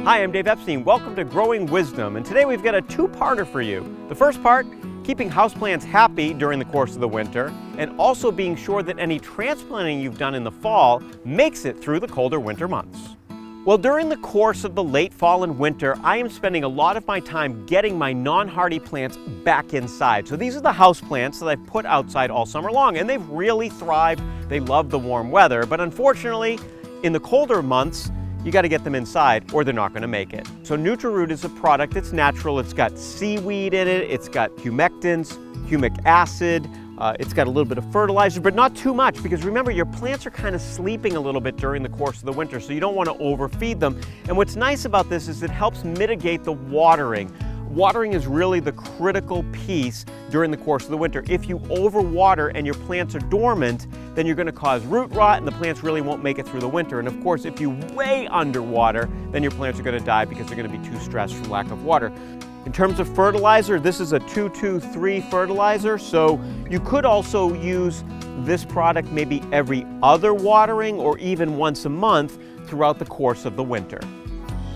Hi, I'm Dave Epstein. Welcome to Growing Wisdom, and today we've got a two-parter for you. The first part, keeping houseplants happy during the course of the winter, and also being sure that any transplanting you've done in the fall makes it through the colder winter months. Well, during the course of the late fall and winter, I am spending a lot of my time getting my non-hardy plants back inside. So these are the house plants that I've put outside all summer long, and they've really thrived. They love the warm weather, but unfortunately, in the colder months, you got to get them inside or they're not going to make it. So Nutriroot is a product that's natural. It's got seaweed in it, it's got humectants, humic acid, it's got a little bit of fertilizer, but not too much, because remember, your plants are kind of sleeping a little bit during the course of the winter, so you don't want to overfeed them. And what's nice about this is it helps mitigate the watering. Watering is really the critical piece during the course of the winter. If you overwater and your plants are dormant, then you're going to cause root rot and the plants really won't make it through the winter. And of course, if you way underwater, then your plants are going to die because they're going to be too stressed from lack of water. In terms of fertilizer, this is a 2-2-3 fertilizer, so you could also use this product maybe every other watering or even once a month throughout the course of the winter.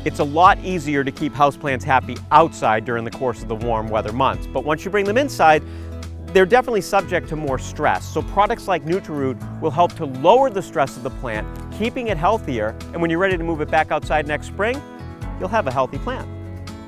It's a lot easier to keep houseplants happy outside during the course of the warm weather months, but once you bring them inside, they're definitely subject to more stress. So products like Nutriroot will help to lower the stress of the plant, keeping it healthier, and when you're ready to move it back outside next spring, you'll have a healthy plant.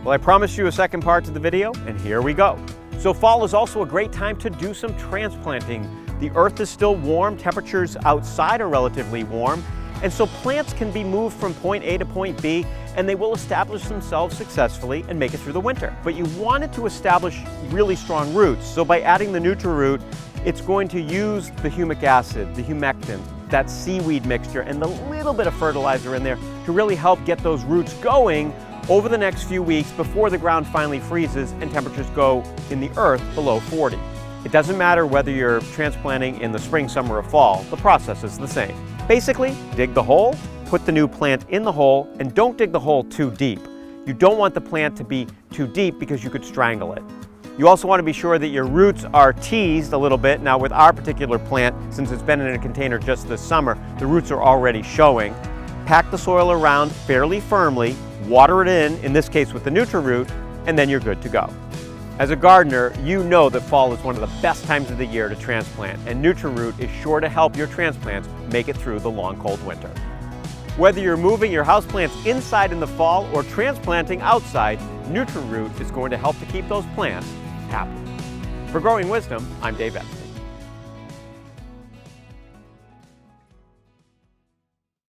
Well, I promised you a second part to the video, and here we go. So fall is also a great time to do some transplanting. The earth is still warm, temperatures outside are relatively warm, and so plants can be moved from point A to point B, and they will establish themselves successfully and make it through the winter. But you wanted to establish really strong roots, so by adding the Nutriroot, it's going to use the humic acid, the humectant, that seaweed mixture, and the little bit of fertilizer in there to really help get those roots going over the next few weeks before the ground finally freezes and temperatures go in the earth below 40. It doesn't matter whether you're transplanting in the spring, summer, or fall, the process is the same. Basically, dig the hole, put the new plant in the hole, and don't dig the hole too deep. You don't want the plant to be too deep because you could strangle it. You also want to be sure that your roots are teased a little bit. Now with our particular plant, since it's been in a container just this summer, the roots are already showing. Pack the soil around fairly firmly, water it in this case with the Nutriroot, and then you're good to go. As a gardener, you know that fall is one of the best times of the year to transplant, and Nutriroot is sure to help your transplants make it through the long, cold winter. Whether you're moving your houseplants inside in the fall or transplanting outside, Nutriroot is going to help to keep those plants happy. For Growing Wisdom, I'm Dave Epstein.